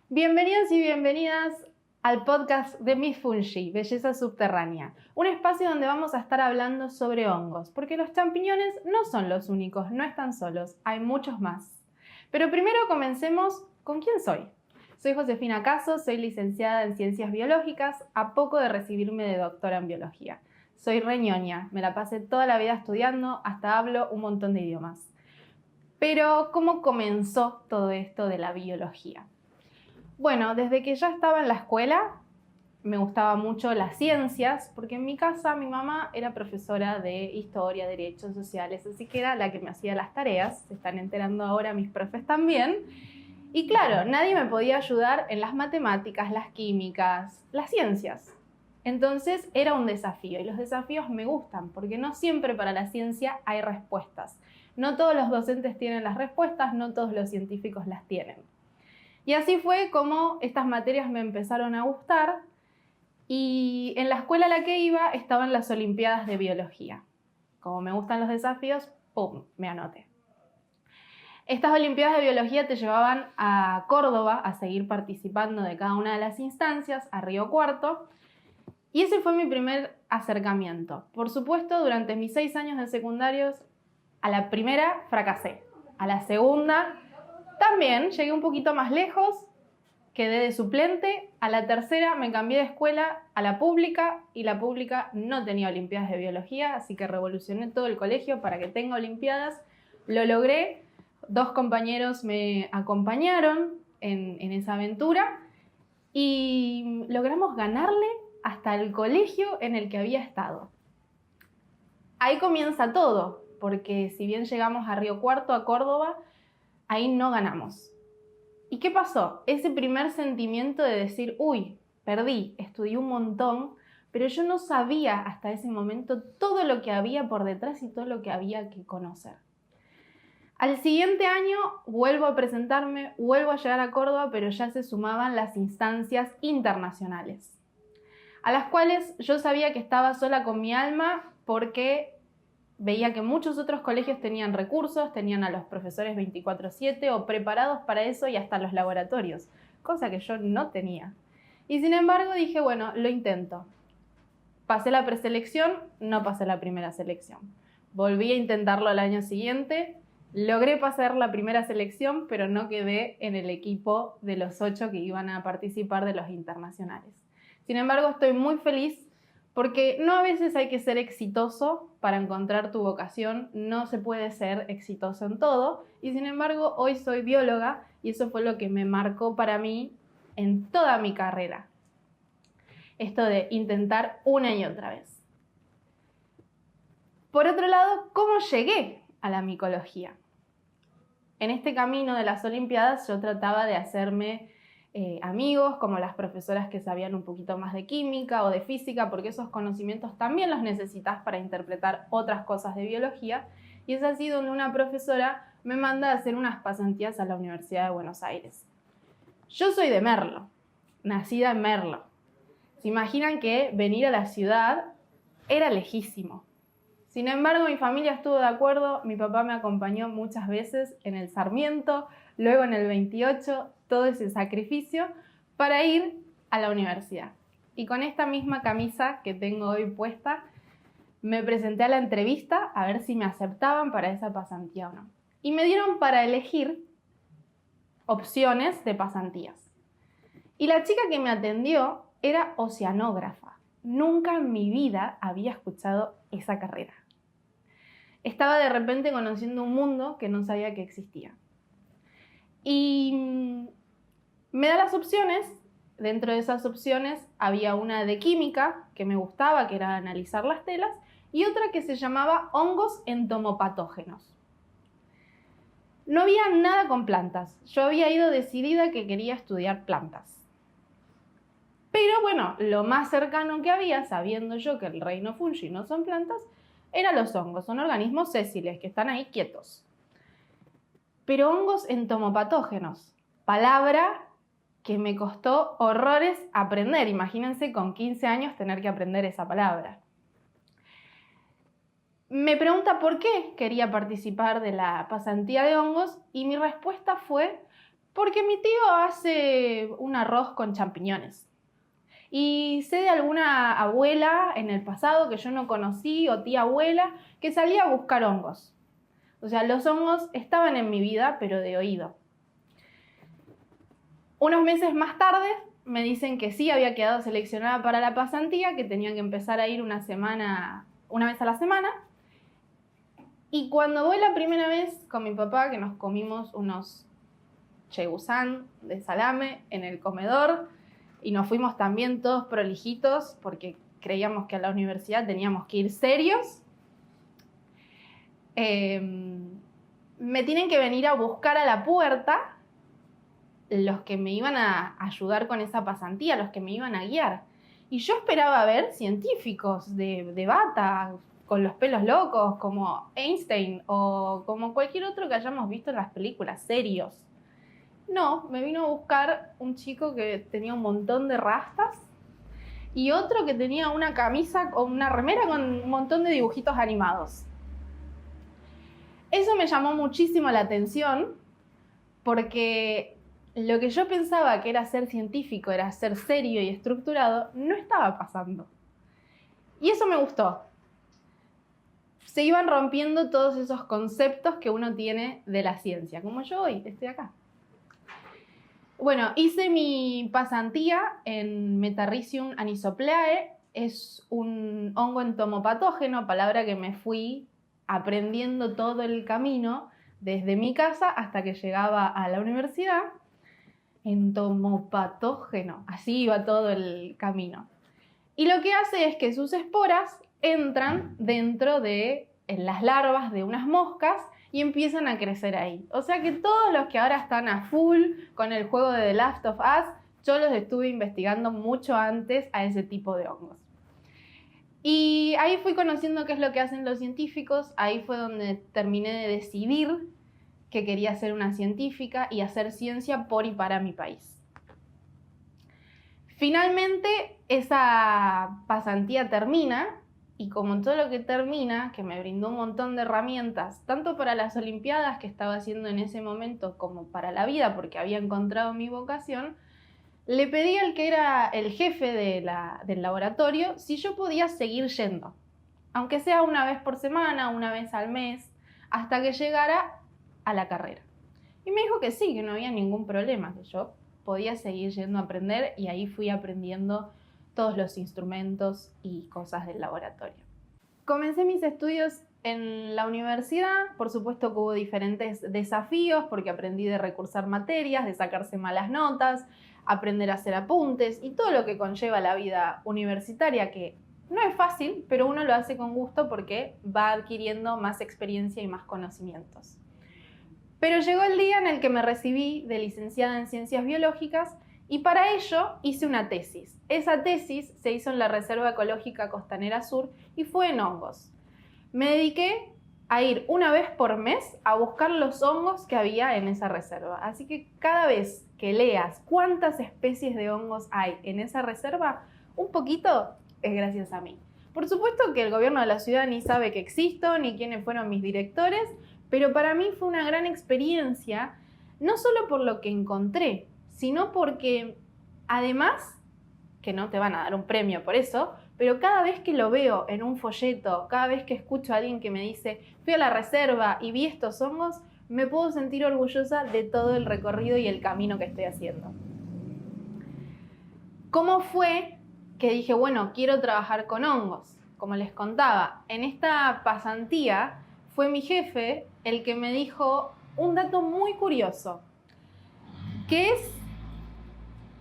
Bienvenidos y bienvenidas al podcast de Miss Fungi, Belleza Subterránea, un espacio donde vamos a estar hablando sobre hongos, porque los champiñones no son los únicos, no están solos, hay muchos más. Pero primero comencemos con quién soy. Soy Josefina Caso, soy licenciada en Ciencias Biológicas, a poco de recibirme de doctora en Biología. Soy reñoña, me la pasé toda la vida estudiando, hasta hablo un montón de idiomas. Pero, ¿cómo comenzó todo esto de la biología? Bueno, desde que ya estaba en la escuela me gustaba mucho las ciencias, porque en mi casa mi mamá era profesora de historia, derechos sociales, así que era la que me hacía las tareas. Se están enterando ahora mis profes también. Y claro, nadie me podía ayudar en las matemáticas, las químicas, las ciencias. Entonces era un desafío, y los desafíos me gustan, porque no siempre para la ciencia hay respuestas. No todos los docentes tienen las respuestas, no todos los científicos las tienen. Y así fue como estas materias me empezaron a gustar, y en la escuela a la que iba estaban las Olimpiadas de Biología. Como me gustan los desafíos, ¡pum!, me anoté. Estas Olimpiadas de Biología te llevaban a Córdoba a seguir participando de cada una de las instancias, a Río Cuarto, y ese fue mi primer acercamiento. Por supuesto, durante mis 6 años de secundarios, a la primera fracasé, a la segunda también llegué un poquito más lejos, quedé de suplente, a la tercera me cambié de escuela a la pública, y la pública no tenía Olimpiadas de Biología, así que revolucioné todo el colegio para que tenga Olimpiadas. Lo logré, 2 compañeros me acompañaron en esa aventura y logramos ganarle hasta el colegio en el que había estado. Ahí comienza todo, porque si bien llegamos a Río Cuarto, a Córdoba, ahí no ganamos. ¿Y qué pasó? Ese primer sentimiento de decir, uy, perdí, estudié un montón, pero yo no sabía hasta ese momento todo lo que había por detrás y todo lo que había que conocer. Al siguiente año vuelvo a presentarme, vuelvo a llegar a Córdoba, pero ya se sumaban las instancias internacionales, a las cuales yo sabía que estaba sola con mi alma, porque veía que muchos otros colegios tenían recursos, tenían a los profesores 24/7 o preparados para eso, y hasta los laboratorios, cosa que yo no tenía. Y sin embargo dije, bueno, lo intento. Pasé la preselección, no pasé la primera selección. Volví a intentarlo al año siguiente, logré pasar la primera selección, pero no quedé en el equipo de los 8 que iban a participar de los internacionales. Sin embargo, estoy muy feliz, porque no a veces hay que ser exitoso para encontrar tu vocación, no se puede ser exitoso en todo, y sin embargo hoy soy bióloga, y eso fue lo que me marcó para mí en toda mi carrera. Esto de intentar una y otra vez. Por otro lado, ¿cómo llegué a la micología? En este camino de las Olimpiadas yo trataba de hacerme amigos, como las profesoras que sabían un poquito más de química o de física, porque esos conocimientos también los necesitas para interpretar otras cosas de biología, y es así donde una profesora me manda a hacer unas pasantías a la Universidad de Buenos Aires. Yo soy de Merlo, nacida en Merlo. ¿Se imaginan que venir a la ciudad era lejísimo? Sin embargo, mi familia estuvo de acuerdo, mi papá me acompañó muchas veces en el Sarmiento, luego en el 28, todo ese sacrificio para ir a la universidad. Y con esta misma camisa que tengo hoy puesta, me presenté a la entrevista a ver si me aceptaban para esa pasantía o no. Y me dieron para elegir opciones de pasantías. Y la chica que me atendió era oceanógrafa. Nunca en mi vida había escuchado esa carrera. Estaba de repente conociendo un mundo que no sabía que existía. Y me da las opciones. Dentro de esas opciones había una de química que me gustaba, que era analizar las telas, y otra que se llamaba hongos entomopatógenos. No había nada con plantas. Yo había ido decidida que quería estudiar plantas. Pero bueno, lo más cercano que había, sabiendo yo que el reino fungi no son plantas, eran los hongos. Son organismos sésiles que están ahí quietos. Pero hongos entomopatógenos, palabra que me costó horrores aprender. Imagínense con 15 años tener que aprender esa palabra. Me pregunta por qué quería participar de la pasantía de hongos, y mi respuesta fue Porque mi tío hace un arroz con champiñones. Y sé de alguna abuela en el pasado que yo no conocí, o tía abuela, que salía a buscar hongos. O sea, los hongos estaban en mi vida, pero de oído. Unos meses más tarde me dicen que sí, había quedado seleccionada para la pasantía, que tenía que empezar a ir una vez a la semana. Y cuando voy la primera vez con mi papá, que nos comimos unos chegusán de salame en el comedor, y nos fuimos también todos prolijitos porque creíamos que a la universidad teníamos que ir serios, me tienen que venir a buscar a la puerta los que me iban a ayudar con esa pasantía, los que me iban a guiar. Y yo esperaba ver científicos de bata, con los pelos locos, como Einstein o como cualquier otro que hayamos visto en las películas, serios. No, me vino a buscar un chico que tenía un montón de rastas y otro que tenía una camisa o una remera con un montón de dibujitos animados. Eso me llamó muchísimo la atención porque lo que yo pensaba que era ser científico, era ser serio y estructurado, no estaba pasando. Y eso me gustó. Se iban rompiendo todos esos conceptos que uno tiene de la ciencia, como yo hoy estoy acá. Bueno, hice mi pasantía en Metarrhizium anisopleae. Es un hongo entomopatógeno, palabra que me fui aprendiendo todo el camino desde mi casa hasta que llegaba a la universidad. Entomopatógeno, así iba todo el camino. Y lo que hace es que sus esporas entran dentro de las larvas de unas moscas y empiezan a crecer ahí. O sea que todos los que ahora están a full con el juego de The Last of Us, yo los estuve investigando mucho antes a ese tipo de hongos. Y ahí fui conociendo qué es lo que hacen los científicos, ahí fue donde terminé de decidir que quería ser una científica y hacer ciencia por y para mi país. Finalmente, esa pasantía termina y como todo lo que termina, que me brindó un montón de herramientas, tanto para las Olimpiadas que estaba haciendo en ese momento como para la vida, porque había encontrado mi vocación, le pedí al que era el jefe del laboratorio si yo podía seguir yendo, aunque sea una vez por semana, una vez al mes, hasta que llegara a la carrera. Y me dijo que sí, que no había ningún problema, que yo podía seguir yendo a aprender y ahí fui aprendiendo todos los instrumentos y cosas del laboratorio. Comencé mis estudios en la universidad, por supuesto que hubo diferentes desafíos porque aprendí de recursar materias, de sacarse malas notas, aprender a hacer apuntes y todo lo que conlleva la vida universitaria, que no es fácil, pero uno lo hace con gusto porque va adquiriendo más experiencia y más conocimientos. Pero llegó el día en el que me recibí de licenciada en Ciencias Biológicas y para ello hice una tesis. Esa tesis se hizo en la Reserva Ecológica Costanera Sur y fue en hongos. Me dediqué a ir una vez por mes a buscar los hongos que había en esa reserva. Así que cada vez que leas cuántas especies de hongos hay en esa reserva, un poquito es gracias a mí. Por supuesto que el gobierno de la ciudad ni sabe que existo, ni quiénes fueron mis directores, pero para mí fue una gran experiencia, no solo por lo que encontré, sino porque además, que no te van a dar un premio por eso, pero cada vez que lo veo en un folleto, cada vez que escucho a alguien que me dice fui a la reserva y vi estos hongos, me puedo sentir orgullosa de todo el recorrido y el camino que estoy haciendo. ¿Cómo fue que dije, bueno, quiero trabajar con hongos? Como les contaba, en esta pasantía fue mi jefe el que me dijo un dato muy curioso, que es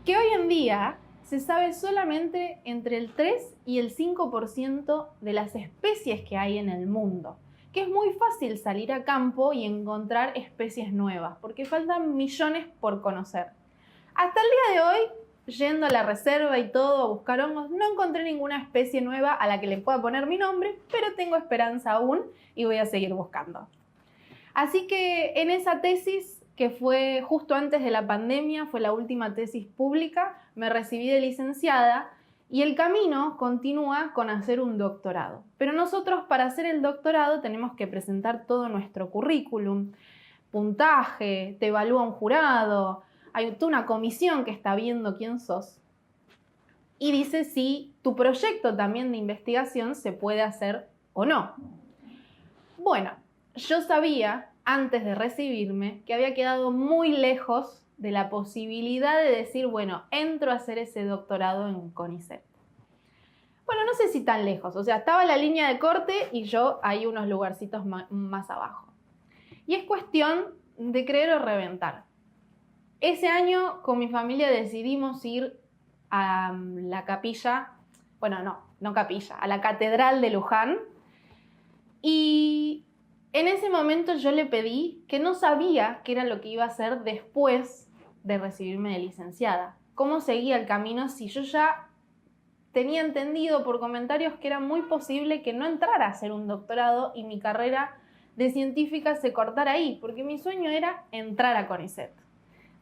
que hoy en día se sabe solamente entre el 3 y el 5% de las especies que hay en el mundo, que es muy fácil salir a campo y encontrar especies nuevas, porque faltan millones por conocer. Hasta el día de hoy, yendo a la reserva y todo a buscar hongos, no encontré ninguna especie nueva a la que le pueda poner mi nombre, pero tengo esperanza aún y voy a seguir buscando. Así que en esa tesis, que fue justo antes de la pandemia, fue la última tesis pública, me recibí de licenciada y el camino continúa con hacer un doctorado. Pero nosotros para hacer el doctorado tenemos que presentar todo nuestro currículum, puntaje, te evalúa un jurado, hay toda una comisión que está viendo quién sos y dice si tu proyecto también de investigación se puede hacer o no. Bueno, yo sabía antes de recibirme que había quedado muy lejos de la posibilidad de decir, bueno, entro a hacer ese doctorado en CONICET. Bueno, no sé si tan lejos, o sea, estaba la línea de corte y yo ahí unos lugarcitos más abajo. Y es cuestión de creer o reventar. Ese año con mi familia decidimos ir a la capilla, bueno, no capilla, a la catedral de Luján. Y en ese momento yo le pedí que no sabía qué era lo que iba a hacer después de recibirme de licenciada. Cómo seguía el camino si yo ya tenía entendido por comentarios que era muy posible que no entrara a hacer un doctorado y mi carrera de científica se cortara ahí, porque mi sueño era entrar a CONICET.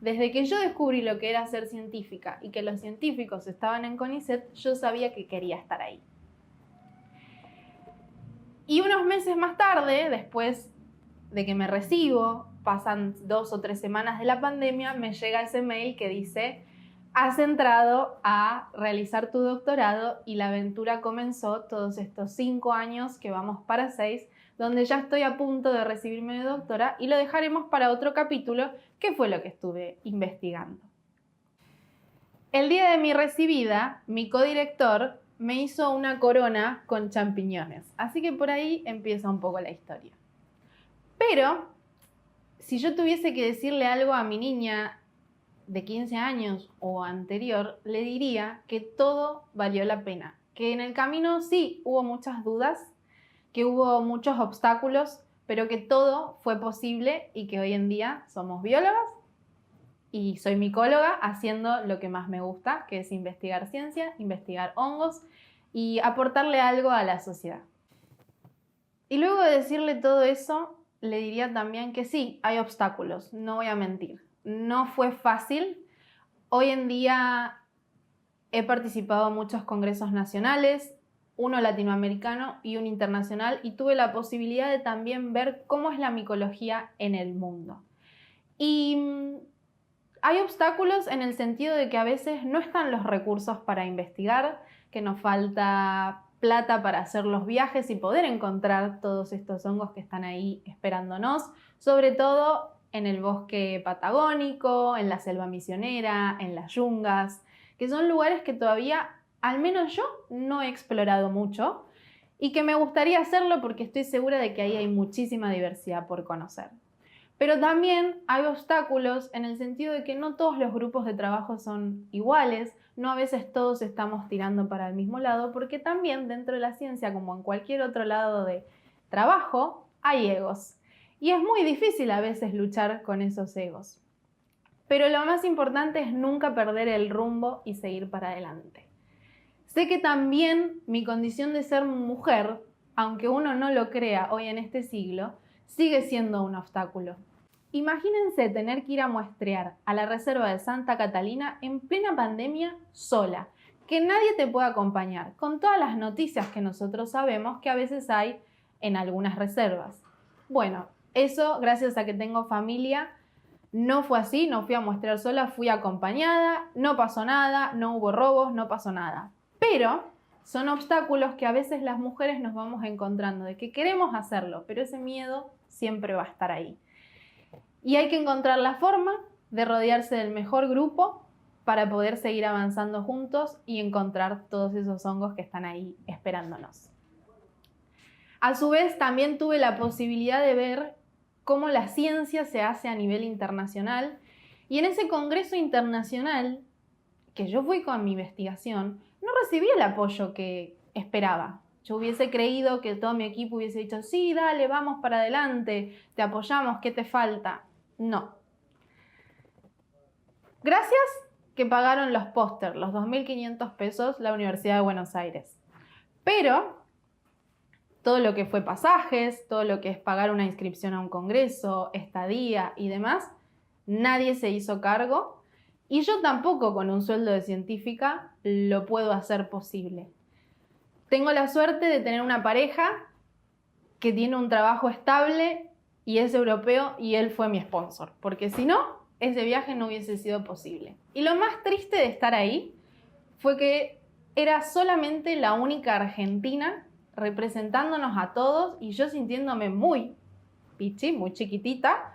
Desde que yo descubrí lo que era ser científica y que los científicos estaban en CONICET, yo sabía que quería estar ahí. Y unos meses más tarde, después de que me recibo, pasan 2 o 3 semanas de la pandemia, me llega ese mail que dice: has entrado a realizar tu doctorado y la aventura comenzó todos estos 5 años que vamos para 6, donde ya estoy a punto de recibirme de doctora y lo dejaremos para otro capítulo, que fue lo que estuve investigando. El día de mi recibida, mi codirector me hizo una corona con champiñones, así que por ahí empieza un poco la historia. Pero, si yo tuviese que decirle algo a mi niña de 15 años o anterior, le diría que todo valió la pena, que en el camino sí hubo muchas dudas, que hubo muchos obstáculos, pero que todo fue posible y que hoy en día somos biólogas y soy micóloga haciendo lo que más me gusta, que es investigar ciencia, investigar hongos y aportarle algo a la sociedad. Y luego de decirle todo eso, le diría también que sí, hay obstáculos, no voy a mentir. No fue fácil. Hoy en día he participado en muchos congresos nacionales, uno latinoamericano y un internacional, y tuve la posibilidad de también ver cómo es la micología en el mundo. Y hay obstáculos en el sentido de que a veces no están los recursos para investigar, que nos falta plata para hacer los viajes y poder encontrar todos estos hongos que están ahí esperándonos, sobre todo en el bosque patagónico, en la selva misionera, en las yungas, que son lugares que todavía, al menos yo, no he explorado mucho y que me gustaría hacerlo porque estoy segura de que ahí hay muchísima diversidad por conocer. Pero también hay obstáculos en el sentido de que no todos los grupos de trabajo son iguales, no a veces todos estamos tirando para el mismo lado, porque también dentro de la ciencia, como en cualquier otro lado de trabajo, hay egos. Y es muy difícil a veces luchar con esos egos. Pero lo más importante es nunca perder el rumbo y seguir para adelante. Sé que también mi condición de ser mujer, aunque uno no lo crea hoy en este siglo, sigue siendo un obstáculo. Imagínense tener que ir a muestrear a la reserva de Santa Catalina en plena pandemia sola, que nadie te pueda acompañar, con todas las noticias que nosotros sabemos que a veces hay en algunas reservas. Bueno, eso, gracias a que tengo familia, no fue así, no fui a muestrear sola, fui acompañada, no pasó nada, no hubo robos, no pasó nada. Pero son obstáculos que a veces las mujeres nos vamos encontrando, de que queremos hacerlo, pero ese miedo siempre va a estar ahí. Y hay que encontrar la forma de rodearse del mejor grupo para poder seguir avanzando juntos y encontrar todos esos hongos que están ahí esperándonos. A su vez, también tuve la posibilidad de ver cómo la ciencia se hace a nivel internacional, y en ese congreso internacional que yo fui con mi investigación, no recibí el apoyo que esperaba. Yo hubiese creído que todo mi equipo hubiese dicho, sí, dale, vamos para adelante, te apoyamos, ¿qué te falta? No. Gracias que pagaron los pósters, los 2.500 pesos, la Universidad de Buenos Aires. Pero todo lo que fue pasajes, todo lo que es pagar una inscripción a un congreso, estadía y demás, nadie se hizo cargo. Y yo tampoco con un sueldo de científica lo puedo hacer posible. Tengo la suerte de tener una pareja que tiene un trabajo estable y es europeo y él fue mi sponsor. Porque si no, ese viaje no hubiese sido posible. Y lo más triste de estar ahí fue que era solamente la única argentina representándonos a todos y yo sintiéndome muy pichi, muy chiquitita,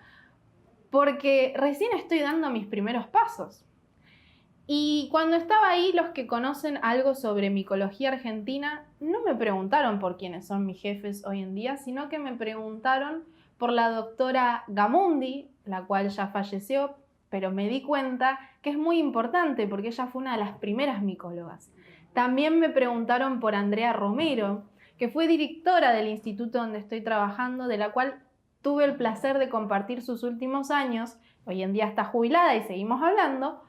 porque recién estoy dando mis primeros pasos. Y cuando estaba ahí, los que conocen algo sobre micología argentina no me preguntaron por quiénes son mis jefes hoy en día, sino que me preguntaron por la doctora Gamundi, la cual ya falleció, pero me di cuenta que es muy importante porque ella fue una de las primeras micólogas. También me preguntaron por Andrea Romero, que fue directora del instituto donde estoy trabajando, de la cual tuve el placer de compartir sus últimos años. Hoy en día está jubilada y seguimos hablando,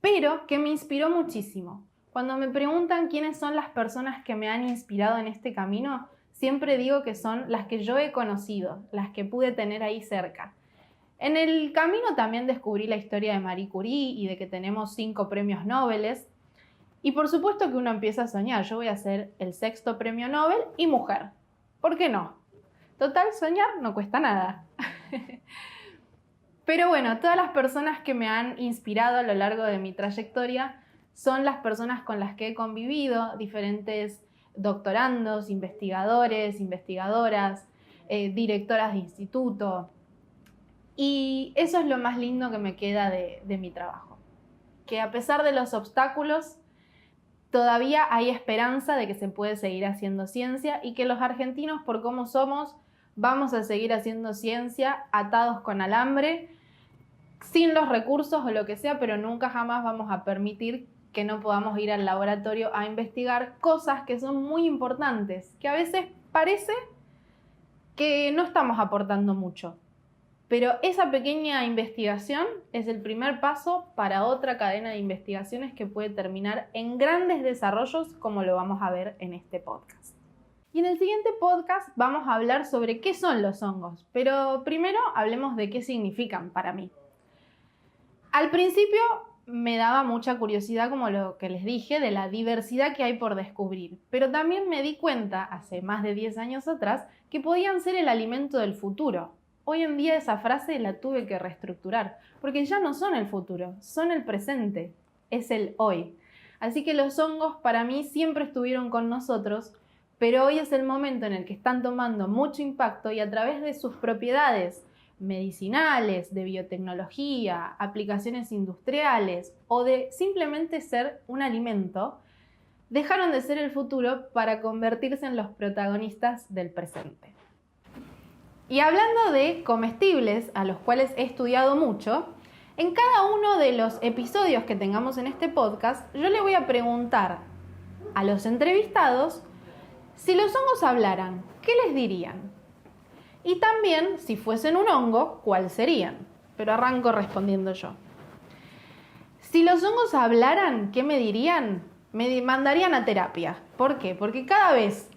pero que me inspiró muchísimo. Cuando me preguntan quiénes son las personas que me han inspirado en este camino, siempre digo que son las que yo he conocido, las que pude tener ahí cerca. En el camino también descubrí la historia de Marie Curie y de que tenemos 5 premios Nobel. Y por supuesto que uno empieza a soñar, yo voy a ser el 6º premio Nobel y mujer. ¿Por qué no? Total, soñar no cuesta nada. Pero bueno, todas las personas que me han inspirado a lo largo de mi trayectoria son las personas con las que he convivido, diferentes doctorandos, investigadores, investigadoras, directoras de instituto. Y eso es lo más lindo que me queda de mi trabajo. Que a pesar de los obstáculos, todavía hay esperanza de que se puede seguir haciendo ciencia y que los argentinos, por cómo somos, vamos a seguir haciendo ciencia atados con alambre, sin los recursos o lo que sea, pero nunca jamás vamos a permitir que no podamos ir al laboratorio a investigar cosas que son muy importantes, que a veces parece que no estamos aportando mucho. Pero esa pequeña investigación es el primer paso para otra cadena de investigaciones que puede terminar en grandes desarrollos como lo vamos a ver en este podcast. Y en el siguiente podcast vamos a hablar sobre qué son los hongos, pero primero hablemos de qué significan para mí. Al principio me daba mucha curiosidad, como lo que les dije, de la diversidad que hay por descubrir, pero también me di cuenta, hace más de 10 años atrás, que podían ser el alimento del futuro. Hoy en día esa frase la tuve que reestructurar, porque ya no son el futuro, son el presente, es el hoy. Así que los hongos para mí siempre estuvieron con nosotros, pero hoy es el momento en el que están tomando mucho impacto y a través de sus propiedades medicinales, de biotecnología, aplicaciones industriales o de simplemente ser un alimento, dejaron de ser el futuro para convertirse en los protagonistas del presente. Y hablando de comestibles, a los cuales he estudiado mucho, en cada uno de los episodios que tengamos en este podcast, yo le voy a preguntar a los entrevistados si los hongos hablaran, ¿qué les dirían? Y también, si fuesen un hongo, ¿cuál serían? Pero arranco respondiendo yo. Si los hongos hablaran, ¿qué me dirían? Me mandarían a terapia. ¿Por qué? Porque cada vez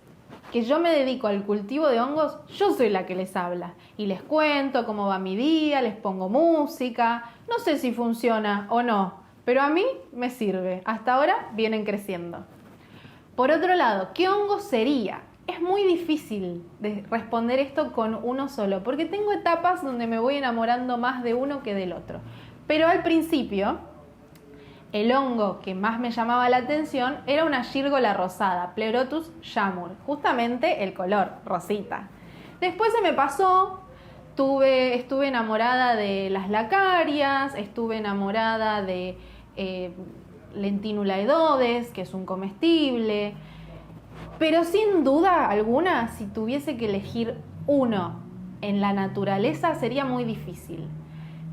que yo me dedico al cultivo de hongos, yo soy la que les habla. Y les cuento cómo va mi día, les pongo música. No sé si funciona o no, pero a mí me sirve. Hasta ahora vienen creciendo. Por otro lado, ¿qué hongo sería? Es muy difícil de responder esto con uno solo, porque tengo etapas donde me voy enamorando más de uno que del otro. Pero al principio, el hongo que más me llamaba la atención era una gírgola rosada, Pleurotus jamur, justamente el color, rosita. Después se me pasó, estuve enamorada de las lacarias, estuve enamorada de Lentinula edodes, que es un comestible. Pero sin duda alguna, si tuviese que elegir uno en la naturaleza, sería muy difícil.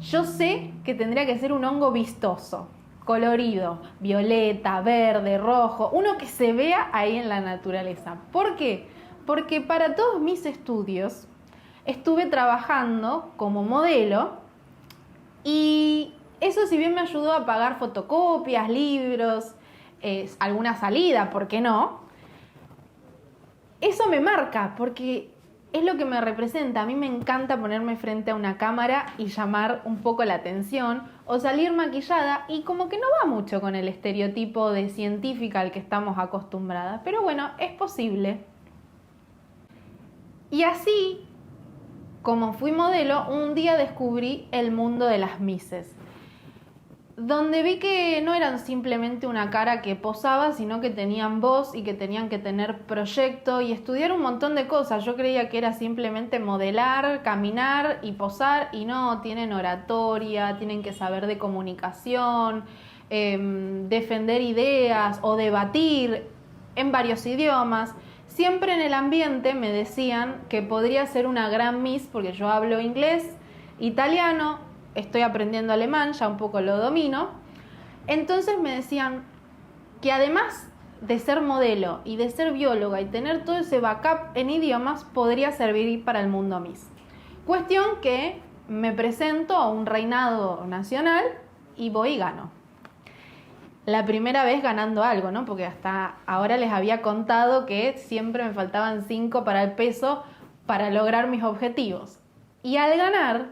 Yo sé que tendría que ser un hongo vistoso, colorido, violeta, verde, rojo, uno que se vea ahí en la naturaleza. ¿Por qué? Porque para todos mis estudios estuve trabajando como modelo y eso, si bien me ayudó a pagar fotocopias, libros, alguna salida, ¿por qué no? Eso me marca porque es lo que me representa. A mí me encanta ponerme frente a una cámara y llamar un poco la atención o salir maquillada y como que no va mucho con el estereotipo de científica al que estamos acostumbradas. Pero bueno, es posible. Y así, como fui modelo, un día descubrí el mundo de las Misses. donde vi que no eran simplemente una cara que posaba, sino que tenían voz y que tenían que tener proyecto y estudiar un montón de cosas. Yo creía que era simplemente modelar, caminar y posar, y no, tienen oratoria, tienen que saber de comunicación, defender ideas o debatir en varios idiomas. Siempre en el ambiente me decían que podría ser una gran Miss porque yo hablo inglés, italiano, estoy aprendiendo alemán, ya un poco lo domino. Entonces me decían que además de ser modelo y de ser bióloga y tener todo ese backup en idiomas, podría servir para el mundo Miss. Cuestión que me presento a un reinado nacional y voy y gano. La primera vez ganando algo, ¿no? Porque hasta ahora les había contado que siempre me faltaban 5 para el peso para lograr mis objetivos. Y al ganar,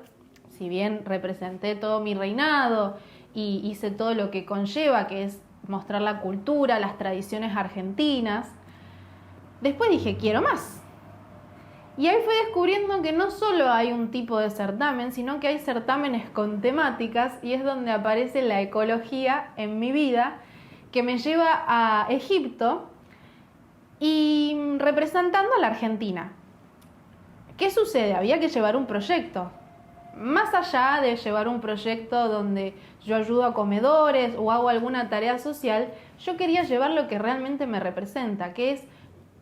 si bien representé todo mi reinado y hice todo lo que conlleva, que es mostrar la cultura, las tradiciones argentinas, después dije, quiero más. Y ahí fui descubriendo que no solo hay un tipo de certamen, sino que hay certámenes con temáticas, y es donde aparece la ecología en mi vida, que me lleva a Egipto y representando a la Argentina. ¿Qué sucede? Había que llevar un proyecto. Más allá de llevar un proyecto donde yo ayudo a comedores o hago alguna tarea social, yo quería llevar lo que realmente me representa, que es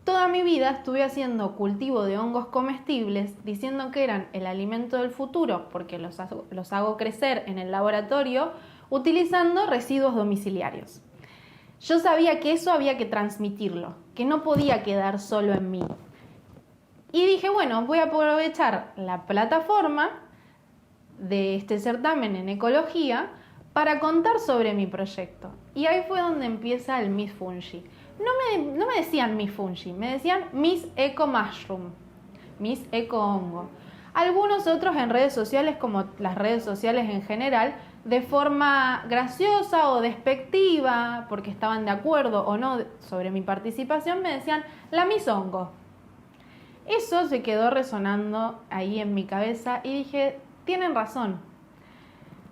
toda mi vida estuve haciendo cultivo de hongos comestibles, diciendo que eran el alimento del futuro, porque los hago crecer en el laboratorio, utilizando residuos domiciliarios. Yo sabía que eso había que transmitirlo, que no podía quedar solo en mí. Y dije, bueno, voy a aprovechar la plataforma de este certamen en ecología para contar sobre mi proyecto. Y ahí fue donde empieza el Miss Fungi. No me decían Miss Fungi, me decían Miss Eco Mushroom, Miss Eco Hongo. Algunos otros en redes sociales, como las redes sociales en general, de forma graciosa o despectiva, porque estaban de acuerdo o no sobre mi participación, me decían la Miss Hongo. Eso se quedó resonando ahí en mi cabeza y dije, tienen razón,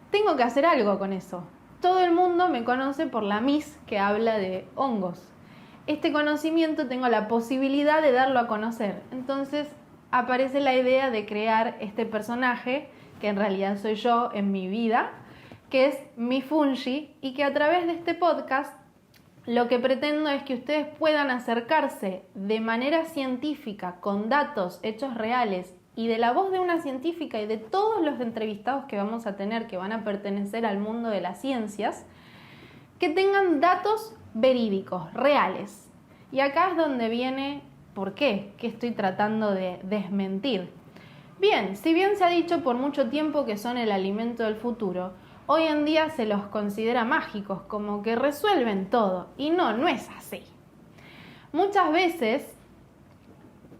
tengo que hacer algo con eso. Todo el mundo me conoce por la Miss que habla de hongos. Este conocimiento tengo la posibilidad de darlo a conocer. Entonces aparece la idea de crear este personaje, que en realidad soy yo en mi vida, que es Miss Fungi, y que a través de este podcast lo que pretendo es que ustedes puedan acercarse de manera científica, con datos, hechos reales, y de la voz de una científica y de todos los entrevistados que vamos a tener, que van a pertenecer al mundo de las ciencias, que tengan datos verídicos, reales. Y acá es donde viene por qué, que estoy tratando de desmentir. Bien, si bien se ha dicho por mucho tiempo que son el alimento del futuro, hoy en día se los considera mágicos, como que resuelven todo. Y no es así. Muchas veces,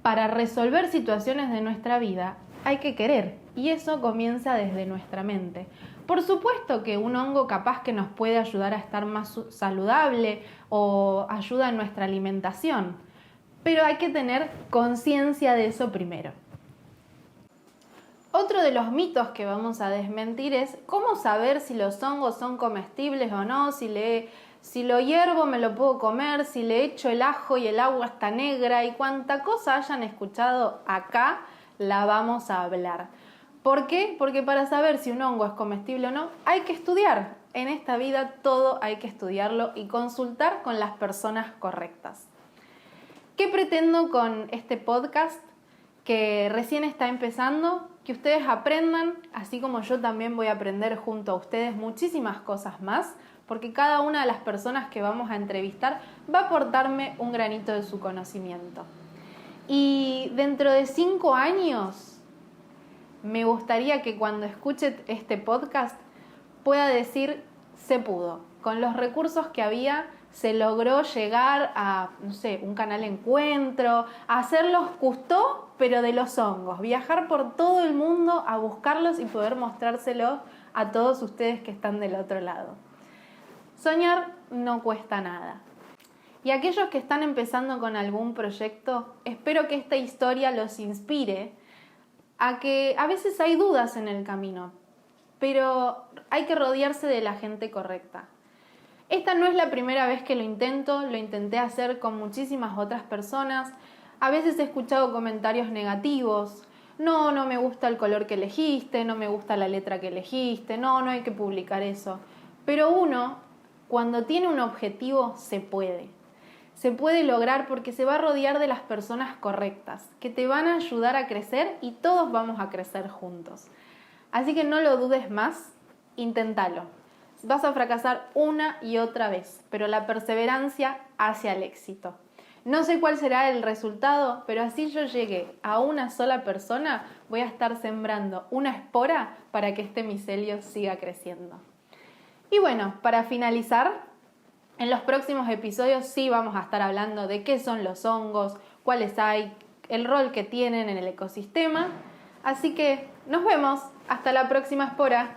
para resolver situaciones de nuestra vida, hay que querer. Y eso comienza desde nuestra mente. Por supuesto que un hongo capaz que nos puede ayudar a estar más saludable o ayuda en nuestra alimentación. Pero hay que tener conciencia de eso primero. Otro de los mitos que vamos a desmentir es cómo saber si los hongos son comestibles o no, si lo hiervo me lo puedo comer, si le echo el ajo y el agua está negra, y cuánta cosa hayan escuchado acá la vamos a hablar. ¿Por qué? Porque para saber si un hongo es comestible o no hay que estudiar. En esta vida todo hay que estudiarlo y consultar con las personas correctas. ¿Qué pretendo con este podcast que recién está empezando? Que ustedes aprendan, así como yo también voy a aprender junto a ustedes muchísimas cosas más, porque cada una de las personas que vamos a entrevistar va a aportarme un granito de su conocimiento. Y dentro de 5 años, me gustaría que cuando escuche este podcast pueda decir, se pudo. Con los recursos que había, se logró llegar a, un canal Encuentro, a hacerlos custó, pero de los hongos. Viajar por todo el mundo a buscarlos y poder mostrárselos a todos ustedes que están del otro lado. Soñar no cuesta nada. Y aquellos que están empezando con algún proyecto, espero que esta historia los inspire a que a veces hay dudas en el camino. pero hay que rodearse de la gente correcta. Esta no es la primera vez que lo intenté hacer con muchísimas otras personas. A veces he escuchado comentarios negativos. No me gusta el color que elegiste, no me gusta la letra que elegiste, no hay que publicar eso. Pero uno, cuando tiene un objetivo, se puede. Se puede lograr porque se va a rodear de las personas correctas, que te van a ayudar a crecer y todos vamos a crecer juntos. Así que no lo dudes más, inténtalo. Vas a fracasar una y otra vez, pero la perseverancia hace al éxito. No sé cuál será el resultado, pero así yo llegue a una sola persona, voy a estar sembrando una espora para que este micelio siga creciendo. Y bueno, para finalizar, en los próximos episodios sí vamos a estar hablando de qué son los hongos, cuáles hay, el rol que tienen en el ecosistema. Así que nos vemos. Hasta la próxima espora.